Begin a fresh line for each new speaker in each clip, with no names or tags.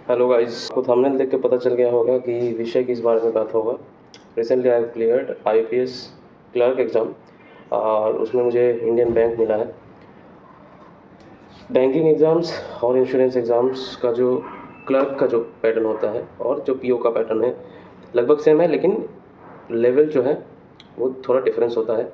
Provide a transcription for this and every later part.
Hello guys, आपको thumbnail देख के पता चल गया होगा कि विषय किस बारे में बात होगा। रिसेंटली आई क्लियर्ड आईपीएस क्लर्क एग्ज़ाम और उसमें मुझे इंडियन बैंक मिला है। बैंकिंग एग्ज़ाम्स और इंश्योरेंस एग्ज़ाम्स का जो क्लर्क का जो पैटर्न होता है और जो पीओ का पैटर्न है लगभग सेम है, लेकिन लेवल जो है वो थोड़ा डिफरेंस होता है।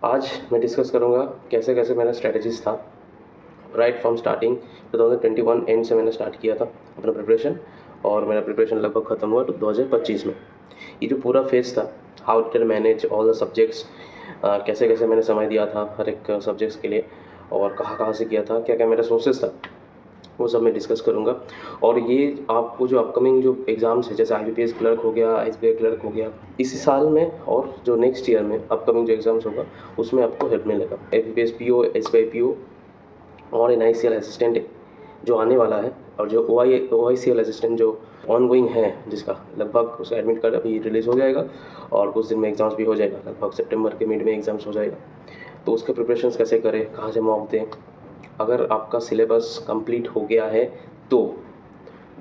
आज मैं डिस्कस करूँगा कैसे कैसे मेरा स्ट्रेटजीज था राइट फ्रॉम स्टार्टिंग। 2021 एंड से मैंने स्टार्ट किया था अपना प्रिपरेशन और मेरा प्रिपरेशन लगभग ख़त्म हुआ 2025 में। ये जो पूरा फेज़ था, how to manage all the subjects, कैसे कैसे मैंने समय दिया था हर एक सब्जेक्ट्स के लिए और कहाँ कहाँ से किया था, क्या क्या मेरा सोर्सेज था, वो सब मैं डिस्कस करूँगा। और ये आपको जो अपकमिंग जो एग्ज़ाम्स है जैसे आईबीपीएस क्लर्क हो गया, एसबीआई क्लर्क हो गया, इसी साल में और जो नेक्स्ट ईयर में अपकमिंग जो एग्ज़ाम्स होगा उसमें आपको हेल्प मिलेगा। एबीपीएस पीओ, एसबीआई पीओ और एनआईसीएल असिस्टेंट जो आने वाला है और जो ओआईसीएल असिस्टेंट जो ऑनगोइंग है, जिसका लगभग उसका एडमिट कार्ड अभी रिलीज़ हो जाएगा और कुछ दिन में एग्ज़ाम्स भी हो जाएगा, लगभग सितंबर के मिड में एग्ज़ाम्स हो जाएगा। तो उसके प्रिपरेशंस कैसे करें, कहाँ से मॉक दें। अगर आपका सिलेबस कंप्लीट हो गया है तो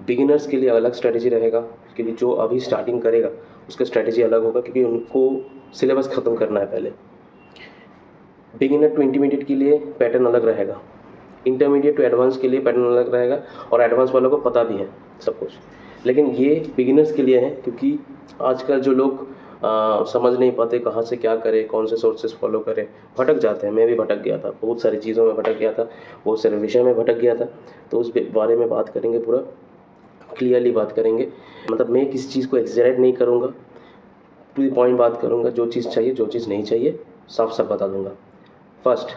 बिगिनर्स के लिए अलग स्ट्रैटेजी रहेगा, क्योंकि जो अभी स्टार्टिंग करेगा उसका स्ट्रैटेजी अलग होगा, क्योंकि उनको सिलेबस ख़त्म करना है पहले। बिगिनर टू इंटरमीडिएट के लिए पैटर्न अलग रहेगा, इंटरमीडिएट टू एडवांस के लिए पैटर्न अलग रहेगा और एडवांस वालों को पता भी है सब कुछ। लेकिन ये बिगिनर्स के लिए है, क्योंकि आजकल जो लोग समझ नहीं पाते कहाँ से क्या करें, कौन से सोर्सेज फॉलो करें, भटक जाते हैं। मैं भी भटक गया था, बहुत सारी चीज़ों में भटक गया था, बहुत सारे विषय में भटक गया था। तो उस बारे में बात करेंगे, पूरा क्लियरली बात करेंगे। मतलब मैं किसी चीज़ को एक्सजरेट नहीं करूँगा, टू द पॉइंट बात करूँगा। जो चीज़ चाहिए, जो चीज़ नहीं चाहिए, साफ साफ बता दूँगा। फर्स्ट,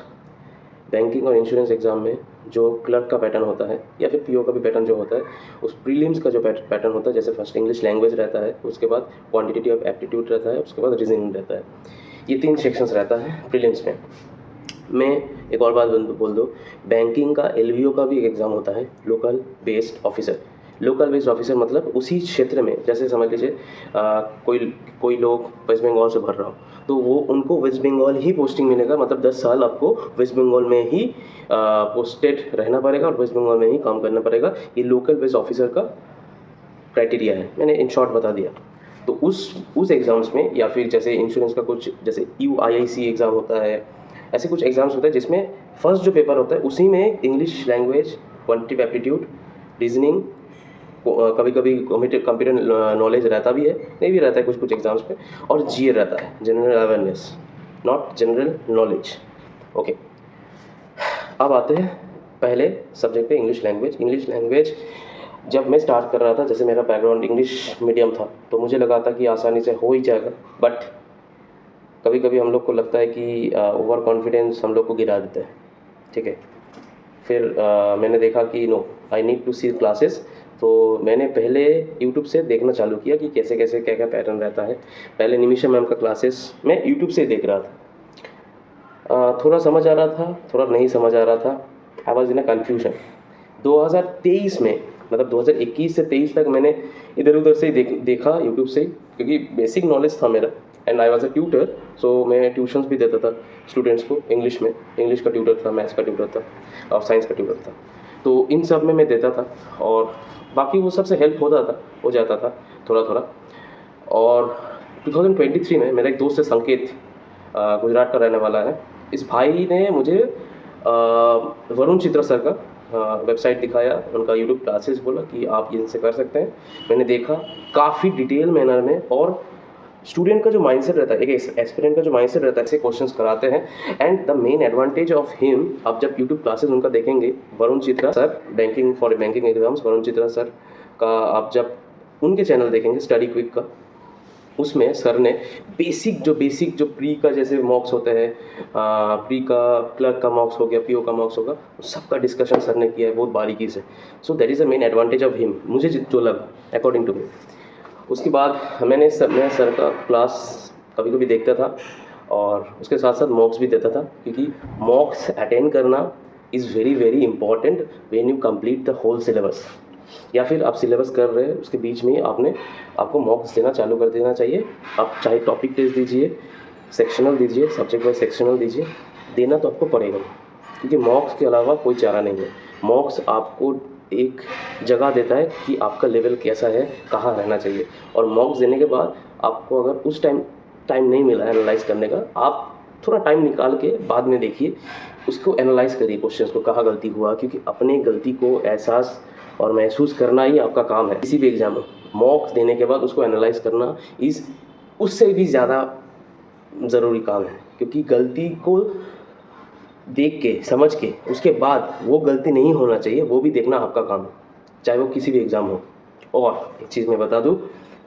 बैंकिंग और इंश्योरेंस एग्ज़ाम में जो क्लर्क का पैटर्न होता है या फिर पीओ का भी पैटर्न जो होता है, उस प्रीलिम्स का जो पैटर्न होता है, जैसे फर्स्ट इंग्लिश लैंग्वेज रहता है, उसके बाद क्वांटिटेटिव एप्टीट्यूड रहता है, उसके बाद रीजनिंग रहता है। ये 3 सेक्शंस रहता है प्रीलिम्स में। मैं एक और बात बोल दूँ, बैंकिंग का एलवीओ का भी एक एग्ज़ाम होता है, local based officer. Local based officer मतलब उसी क्षेत्र में, जैसे समझ लीजिए कोई कोई लोग वेस्ट बंगाल से भर रहा हो तो वो उनको वेस्ट बंगाल ही पोस्टिंग मिलेगा। मतलब 10 साल आपको वेस्ट बंगाल में ही पोस्टेड रहना पड़ेगा और वेस्ट बंगाल में ही काम करना पड़ेगा। ये लोकल बेस्ड ऑफिसर का क्राइटेरिया है, मैंने इन शॉर्ट बता दिया। तो उस एग्ज़ाम्स में, या फिर जैसे इंश्योरेंस का कुछ जैसे यूआईआईसी एग्ज़ाम होता है, ऐसे कुछ एग्ज़ाम्स होते हैं जिसमें फर्स्ट जो पेपर होता है उसी में English language, quantitative aptitude, reasoning, कभी कभी कंप्यूटर नॉलेज रहता भी है, नहीं भी रहता है कुछ कुछ एग्ज़ाम्स पे, और जीए रहता है, general awareness, not general knowledge. Okay, अब आते हैं पहले सब्जेक्ट पे, इंग्लिश लैंग्वेज। इंग्लिश लैंग्वेज जब मैं स्टार्ट कर रहा था, जैसे मेरा बैकग्राउंड इंग्लिश मीडियम था, तो मुझे लगा था कि आसानी से हो ही जाएगा। बट कभी कभी हम लोग को लगता है कि ओवर कॉन्फिडेंस हम लोग को गिरा देता है, ठीक है। फिर मैंने देखा कि no, I need to see classes. तो मैंने पहले यूट्यूब से देखना चालू किया कि कैसे कैसे क्या क्या पैटर्न रहता है। पहले निमिषा मैम का क्लासेस मैं यूट्यूब से देख रहा था। थोड़ा समझ आ रहा था, थोड़ा नहीं समझ आ रहा था। I was in a confusion. 2023 में, मतलब 2021 से 23 तक मैंने इधर उधर से ही देखा यूट्यूब से ही, क्योंकि बेसिक नॉलेज था मेरा। And I was a tutor, so मैं ट्यूशन्स भी देता था स्टूडेंट्स को इंग्लिश में। इंग्लिश का ट्यूटर था, मैथ्स का ट्यूटर था और साइंस का ट्यूटर था। तो इन सब में मैं देता था और बाकी वो सबसे हेल्प हो जाता था थोड़ा थोड़ा। और 2023 में मेरा एक दोस्त है संकेत, गुजरात का रहने वाला है। इस भाई ने मुझे वरुण चित्रा सर का वेबसाइट दिखाया, उनका यूट्यूब क्लासेस बोला कि आप इनसे कर सकते हैं। मैंने देखा काफ़ी डिटेल मैनर में, और स्टूडेंट का जो माइंडसेट रहता है, एक एस्पिरेंट का जो माइंडसेट रहता है, ऐसे क्वेश्चंस कराते हैं। And the main advantage of him, आप जब यूट्यूब क्लासेस उनका देखेंगे, Varun Chitra sir, banking for banking exams, Varun Chitra sir का आप जब उनके चैनल देखेंगे स्टडी क्विक का, उसमें सर ने बेसिक जो प्री का जैसे मॉक्स होते हैं, प्री का क्लर्क का मॉक्स हो गया, पीओ का मॉक्स होगा, सबका डिस्कशन सर ने किया है बहुत बारीकी से। So that is the main advantage of him, मुझे जो लगा अकॉर्डिंग टू मी। उसके बाद मैं सर का क्लास कभी कभी देखता था और उसके साथ साथ मॉक्स भी देता था, क्योंकि मॉक्स अटेंड करना is very very important when you complete the whole syllabus. या फिर आप सिलेबस कर रहे हैं, उसके बीच में आपको मॉक्स देना चालू कर देना चाहिए। आप चाहे टॉपिक टेस्ट दीजिए, सेक्शनल दीजिए, सब्जेक्ट वाइज सेक्शनल दीजिए, देना तो आपको पड़ेगा, क्योंकि मॉक्स के अलावा कोई चारा नहीं है। मॉक्स आपको एक जगह देता है कि आपका लेवल कैसा है, कहाँ रहना चाहिए। और मॉक्स देने के बाद आपको अगर उस टाइम नहीं मिला है एनालाइज़ करने का, आप थोड़ा टाइम निकाल के बाद में देखिए, उसको एनालाइज़ करिए क्वेश्चंस को, कहाँ गलती हुआ, क्योंकि अपने गलती को एहसास और महसूस करना ही आपका काम है किसी भी एग्ज़ाम में। मॉक्स देने के बाद उसको एनालाइज़ करना उससे भी ज़्यादा ज़रूरी काम है, क्योंकि गलती को देख के समझ के उसके बाद वो गलती नहीं होना चाहिए, वो भी देखना आपका काम है, चाहे वो किसी भी एग्ज़ाम हो। और एक चीज़ मैं बता दूं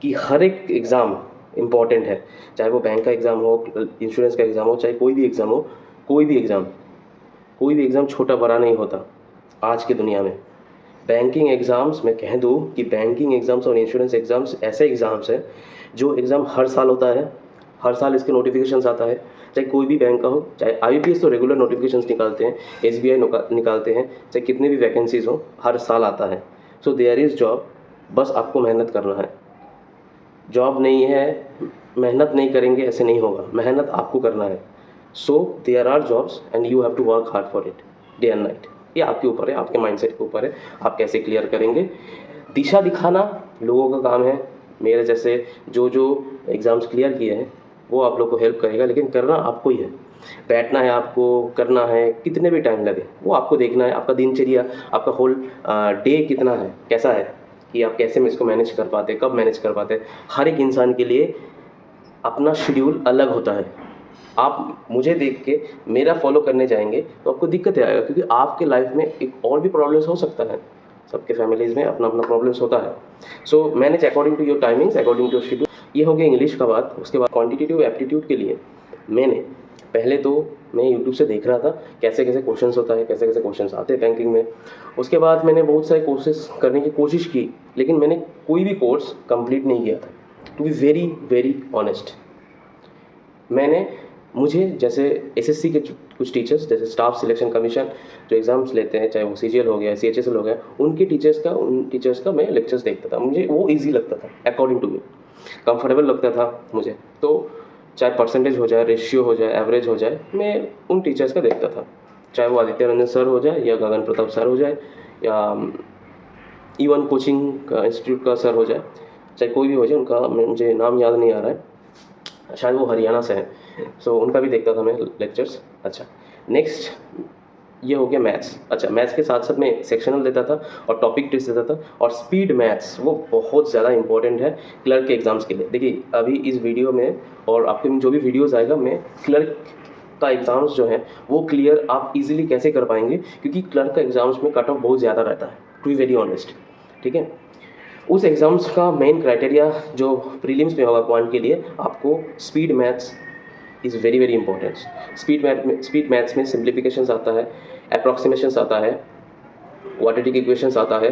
कि हर एक एग्ज़ाम इम्पॉर्टेंट है, चाहे वो बैंक का एग्ज़ाम हो, इंश्योरेंस का एग्ज़ाम हो, चाहे कोई भी एग्ज़ाम हो। कोई भी एग्ज़ाम छोटा बड़ा नहीं होता आज की दुनिया में। बैंकिंग एग्ज़ाम्स, मैं कह दूँ कि बैंकिंग एग्ज़ाम्स और इंश्योरेंस एग्ज़ाम्स ऐसे एग्ज़ाम्स हैं जो एग्ज़ाम हर साल होता है, हर साल इसके नोटिफिकेशंस आता है, चाहे कोई भी बैंक का हो। चाहे आईबीपीएस तो रेगुलर नोटिफिकेशंस निकालते हैं, एसबीआई निकालते हैं, चाहे कितनी भी वैकेंसीज़ हो, हर साल आता है। सो देयर इज़ जॉब, बस आपको मेहनत करना है। जॉब नहीं है, मेहनत नहीं करेंगे ऐसे नहीं होगा, मेहनत आपको करना है। So there are jobs and you have to work hard for it, day and night. ये आपके ऊपर है, आपके माइंडसेट के ऊपर है, आप कैसे क्लियर करेंगे। दिशा दिखाना लोगों का काम है, मेरे जैसे जो एग्ज़ाम्स क्लियर किए हैं वो आप लोग को हेल्प करेगा, लेकिन करना आपको ही है। बैठना है आपको, करना है, कितने भी टाइम लगे वो आपको देखना है। आपका दिनचर्या, आपका होल डे कितना है, कैसा है, कि आप कैसे में इसको मैनेज कर पाते, कब मैनेज कर पाते। हर एक इंसान के लिए अपना शेड्यूल अलग होता है। आप मुझे देख के मेरा फॉलो करने जाएंगे तो आपको दिक्कत आएगा, क्योंकि आपके लाइफ में एक और भी प्रॉब्लम्स हो सकता है। सबके फैमिलीज़ में अपना अपना प्रॉब्लम्स होता है। So manage according to your timings, according to schedule. ये हो गया इंग्लिश का बात। उसके बाद क्वांटिटेटिव एप्टीट्यूड के लिए मैंने पहले तो मैं यूट्यूब से देख रहा था कैसे कैसे क्वेश्चंस होता है, कैसे कैसे क्वेश्चंस आते हैं बैंकिंग में। उसके बाद मैंने बहुत सारे कोर्सेज करने की कोशिश की, लेकिन मैंने कोई भी कोर्स कंप्लीट नहीं किया था, to be very very honest. मुझे जैसे एसएससी के कुछ टीचर्स, जैसे स्टाफ सिलेक्शन कमीशन जो एग्ज़ाम्स लेते हैं, चाहे वो सीजीएल हो गया, सीएचएसएल हो गया, उन टीचर्स का मैं लेक्चर्स देखता था। मुझे वो ईजी लगता था, अकॉर्डिंग टू मी कंफर्टेबल लगता था मुझे। तो चाहे परसेंटेज हो जाए, रेशियो हो जाए, एवरेज हो जाए, मैं उन टीचर्स का देखता था। चाहे वो आदित्य रंजन सर हो जाए या गगन प्रताप सर हो जाए या इवन कोचिंग का इंस्टीट्यूट का सर हो जाए, चाहे कोई भी हो जाए, उनका मुझे नाम याद नहीं आ रहा है, शायद वो हरियाणा से हैं। सो उनका भी देखता था मैं लेक्चर्स। अच्छा, नेक्स्ट ये हो गया मैथ्स। अच्छा, मैथ्स के साथ साथ मैं सेक्शनल देता था और टॉपिक टेस्ट देता था। और स्पीड मैथ्स वो बहुत ज़्यादा इंपॉर्टेंट है क्लर्क के एग्ज़ाम्स के लिए। देखिए अभी इस वीडियो में और आपके जो भी वीडियोज़ आएगा, मैं क्लर्क का एग्ज़ाम्स जो है वो क्लियर आप इजीली कैसे कर पाएंगे, क्योंकि क्लर्क का एग्ज़ाम्स में कट ऑफ बहुत ज़्यादा रहता है, टू बी वेरी ऑनेस्ट। ठीक है, उस एग्ज़ाम्स का मेन क्राइटेरिया जो प्रीलिम्स में होगा क्वांट के लिए, आपको speed maths is very very important. Speed maths में सिम्प्लीफिकेशंस आता है, अप्रॉक्सीमेशंस आता है, क्वाड्रेटिक इक्वेशंस आता है।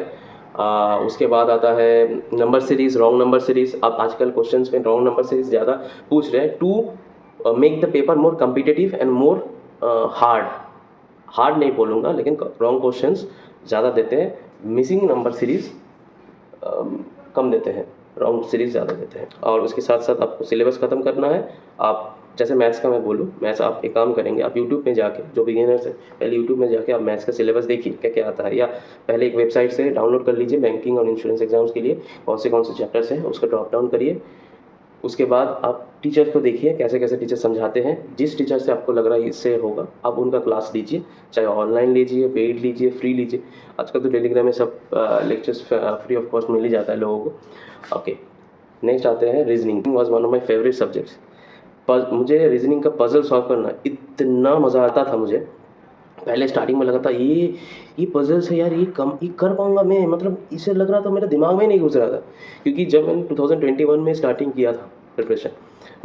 उसके बाद आता है number series, wrong number series. आप आजकल क्वेश्चंस में रॉन्ग नंबर सीरीज़ ज़्यादा पूछ रहे हैं to make the paper more competitive and more hard नहीं बोलूँगा, लेकिन रॉन्ग क्वेश्चंस ज़्यादा देते हैं, मिसिंग नंबर सीरीज़ कम देते हैं, रॉन्ग सीरीज़ ज़्यादा देते हैं। और उसके साथ साथ आपको सिलेबस ख़त्म करना है। आप जैसे मैथ्स का मैं बोलूँ, मैथ्स आप एक काम करेंगे, आप यूट्यूब में जाके, जो बिगिनर्स है, पहले यूट्यूब में जाके आप मैथ्स का सिलेबस देखिए क्या क्या आता है, या पहले एक वेबसाइट से डाउनलोड कर लीजिए बैंकिंग और इंश्योरेंस एग्जाम्स के लिए कौन से चैप्टर्स हैं, उसको ड्रॉप डाउन करिए। उसके बाद आप टीचर को देखिए कैसे कैसे टीचर समझाते हैं। जिस टीचर से आपको लग रहा है इससे होगा, आप उनका क्लास लीजिए, चाहे ऑनलाइन लीजिए, पेड लीजिए, फ्री लीजिए। आजकल तो टेलीग्राम में सब लेक्चर्स फ्री ऑफ कॉस्ट मिल ही जाता है लोगों को। ओके, नेक्स्ट आते हैं reasoning. Was one of my favourite subjects. मुझे रीजनिंग का पजल सॉल्व करना इतना मज़ा आता था। मुझे पहले स्टार्टिंग में लगा था ये पजल्स है यार, ये कर पाऊँगा मैं, मतलब इसे लग रहा था मेरे दिमाग में नहीं घुस रहा था, क्योंकि जब मैंने 2021 में स्टार्टिंग किया था प्रिपरेशन,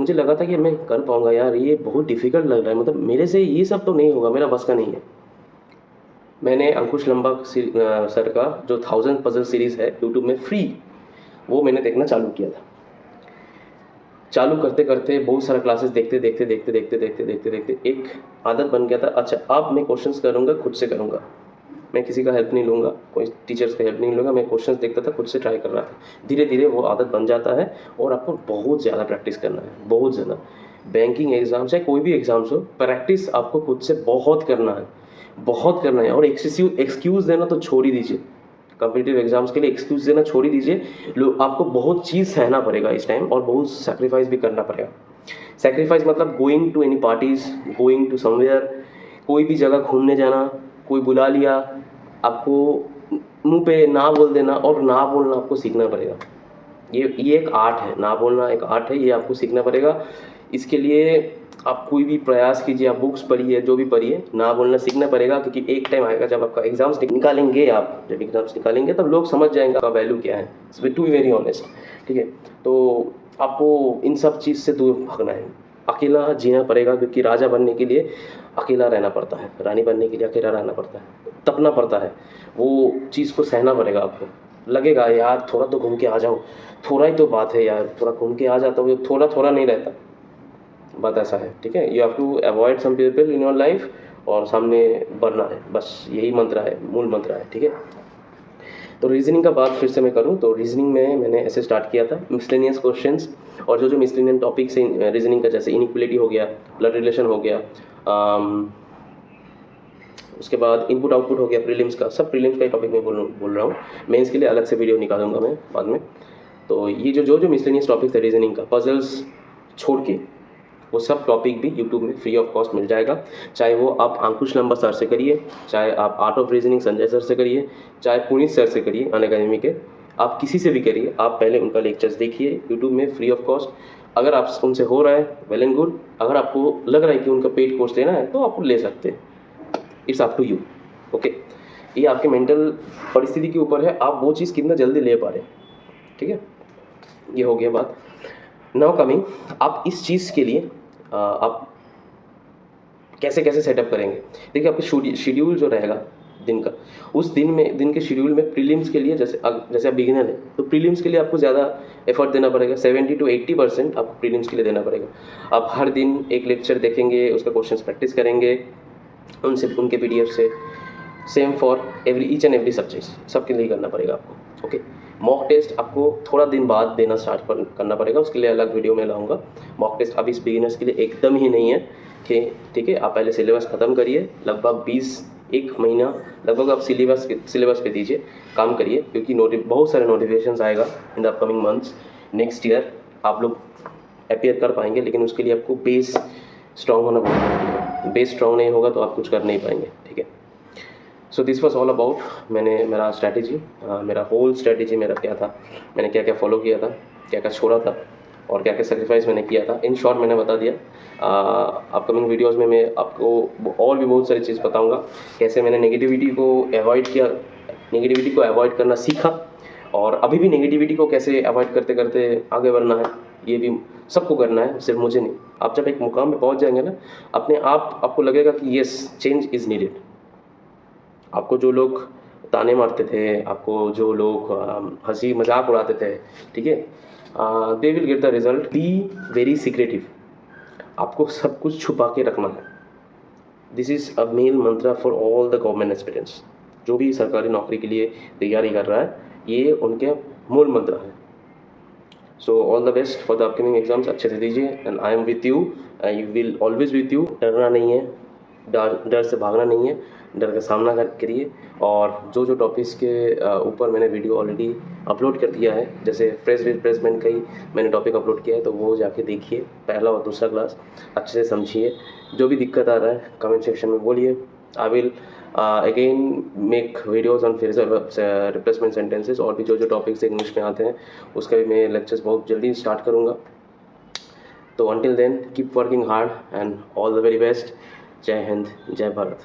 मुझे लगा था कि मैं कर पाऊँगा यार, ये बहुत डिफ़िकल्ट लग रहा है, मतलब मेरे से ये सब तो नहीं होगा, मेरा बस का नहीं है। मैंने अंकुश लंबा सर का जो 1000 पजल सीरीज़ है यूट्यूब में फ्री, वो मैंने देखना चालू किया था। चालू करते करते बहुत सारा क्लासेस देखते देखते एक आदत बन गया था। अच्छा, अब मैं क्वेश्चंस करूँगा, खुद से करूँगा, मैं किसी का हेल्प नहीं लूँगा, कोई टीचर्स का हेल्प नहीं लूँगा। मैं क्वेश्चंस देखता था, खुद से ट्राई कर रहा था। धीरे धीरे वो आदत बन जाता है और आपको बहुत ज़्यादा प्रैक्टिस करना है, बहुत ज़्यादा। बैंकिंग एग्ज़ाम्स है, कोई भी एग्ज़ाम्स हो, प्रैक्टिस आपको खुद से बहुत करना है, बहुत करना है। और एक्सक्यूज़ देना तो छोड़ ही दीजिए, कॉम्पिटिटिव एग्जाम्स के लिए एक्सक्यूज़ देना छोड़ ही दीजिए। लोग आपको बहुत चीज़ सहना पड़ेगा इस टाइम और बहुत सैक्रिफाइस भी करना पड़ेगा। सैक्रिफाइस मतलब going to any parties, going to somewhere, कोई भी जगह घूमने जाना, कोई बुला लिया, आपको मुँह पे ना बोल देना और ना बोलना आपको सीखना पड़ेगा। ये एक आर्ट है, ना बोलना एक आर्ट है, ये आपको सीखना पड़ेगा। इसके लिए आप कोई भी प्रयास कीजिए, आप बुक्स पढ़िए, जो भी पढ़िए, ना बोलना सीखना पड़ेगा, क्योंकि एक टाइम आएगा जब आपका एग्ज़ाम्स निकालेंगे आप, जब एग्ज़ाम्स निकालेंगे तब लोग समझ जाएँगे आपका वैल्यू क्या है, टू बी वेरी ऑनेस्ट, ठीक है। तो आपको इन सब चीज़ से दूर भागना है, अकेला जीना पड़ेगा, क्योंकि राजा बनने के लिए अकेला रहना पड़ता है, रानी बनने के लिए अकेला रहना पड़ता है, तपना पड़ता है, वो चीज़ को सहना पड़ेगा आपको। लगेगा यार थोड़ा तो घूम के आ जाओ, थोड़ा ही तो बात है यार, थोड़ा घूम के आ जाता हूँ, थोड़ा थोड़ा नहीं रहता, बात ऐसा है, ठीक है। You have to avoid some people in your life और सामने बढ़ना है, बस यही मंत्र है, मूल मंत्र है, ठीक है। तो रीजनिंग का बात फिर से मैं करूँ तो रीजनिंग में मैंने ऐसे स्टार्ट किया था, मिसलेनियस क्वेश्चंस और जो मिसलेनियस टॉपिक्स हैं रीजनिंग का, जैसे इनइक्वलिटी हो गया, ब्लड रिलेशन हो गया, उसके बाद इनपुट आउटपुट हो गया, प्रीलिम्स का, सब प्रीलिम्स का ही टॉपिक मैं बोल रहा हूँ। मेंस के लिए अलग से वीडियो निकालूंगा मैं बाद में। तो ये जो मिसलेनियस टॉपिक्स है रीजनिंग का, पजल्स छोड़ के, वो सब टॉपिक भी यूट्यूब में फ्री ऑफ कॉस्ट मिल जाएगा। चाहे वो आप अंकुश नंबर सर से करिए, चाहे आप art of reasoning Sanjay sir से करिए, चाहे पुनीत सर से करिए अनअकैडमी के, आप किसी से भी करिए, आप पहले उनका लेक्चर्स देखिए यूट्यूब में फ्री ऑफ कॉस्ट। अगर आप उनसे हो रहा है वेल एंड गुड, अगर आपको लग रहा है कि उनका पेड कोर्स लेना है तो आप ले सकते हैं, it's up to you, okay. ये आपके मेंटल परिस्थिति के ऊपर है, आप वो चीज़ कितना जल्दी ले पा रहे हैं, ठीक है। ये हो गया बात। नाउ कमिंग, आप इस चीज़ के लिए आप कैसे कैसे सेटअप करेंगे। देखिए आपके शेड्यूल जो रहेगा दिन का, उस दिन के शेड्यूल में प्रीलिम्स के लिए, जैसे आप बिगिनर हैं तो प्रीलिम्स के लिए आपको ज़्यादा एफर्ट देना पड़ेगा, 70 to 80% आपको प्रीलिम्स के लिए देना पड़ेगा। आप हर दिन एक लेक्चर देखेंगे, उसका क्वेश्चंस प्रैक्टिस करेंगे उनके PDF से। Same for each and every subject, सबके लिए करना पड़ेगा आपको, ओके। मॉक टेस्ट आपको थोड़ा दिन बाद देना स्टार्ट करना पड़ेगा, उसके लिए अलग वीडियो में लाऊंगा। मॉक टेस्ट अभी इस बिगिनर्स के लिए एकदम ही नहीं है कि, ठीक है। आप पहले सिलेबस ख़त्म करिए, लगभग 1 महीना लगभग आप सिलेबस पे दीजिए, काम करिए, क्योंकि बहुत सारे नोटिफिकेशन आएगा in the upcoming months. Next year आप लोग अपीयर कर पाएंगे, लेकिन उसके लिए आपको बेस स्ट्रॉन्ग होना बहुत जरूरी है। बेस स्ट्रॉन्ग नहीं होगा तो आप कुछ कर नहीं पाएंगे, ठीक है। So this was all about मेरा स्ट्रैटेजी, मेरा होल स्ट्रैटेजी मेरा क्या था, मैंने क्या क्या फॉलो किया था, क्या क्या छोड़ा था और क्या क्या सेक्रीफाइस मैंने किया था। इन शॉर्ट मैंने बता दिया। अपकमिंग वीडियोस में मैं आपको और भी बहुत सारी चीज़ बताऊंगा, कैसे मैंने नेगेटिविटी को अवॉइड किया, नेगेटिविटी को अवॉइड करना सीखा, और अभी भी नेगेटिविटी को कैसे अवॉइड करते करते आगे बढ़ना है, ये भी सबको करना है, सिर्फ मुझे नहीं। आप जब एक मुकाम पे पहुंच जाएंगे ना, अपने आप आपको लगेगा कि येस चेंज इज़ नीडेड। आपको जो लोग ताने मारते थे, आपको जो लोग हंसी मजाक उड़ाते थे, ठीक है, they will get the result. Be very secretive, आपको सब कुछ छुपा के रखना है। दिस इज़ अ मेन मंत्र for all the government aspirants. जो भी सरकारी नौकरी के लिए तैयारी कर रहा है, ये उनके मूल मंत्र है। So all the best for the upcoming exams, अच्छे से दीजिए, and I am with you, I will always with you. डरना नहीं है, डर से भागना नहीं है, डर का सामना करिए। और जो टॉपिक्स के ऊपर मैंने वीडियो ऑलरेडी अपलोड कर दिया है, जैसे फ्रेश रिप्लेसमेंट का ही मैंने टॉपिक अपलोड किया है, तो वो जाके देखिए, पहला और दूसरा क्लास अच्छे से समझिए। जो भी दिक्कत आ रहा है कमेंट सेक्शन में बोलिए। I will again make videos on phrase replacement sentences, और भी जो टॉपिक्स इंग्लिश में आते हैं उसका भी मैं लेक्चर्स बहुत जल्दी स्टार्ट करूँगा। तो until then, keep working hard and all the very best. जय हिंद, जय भारत।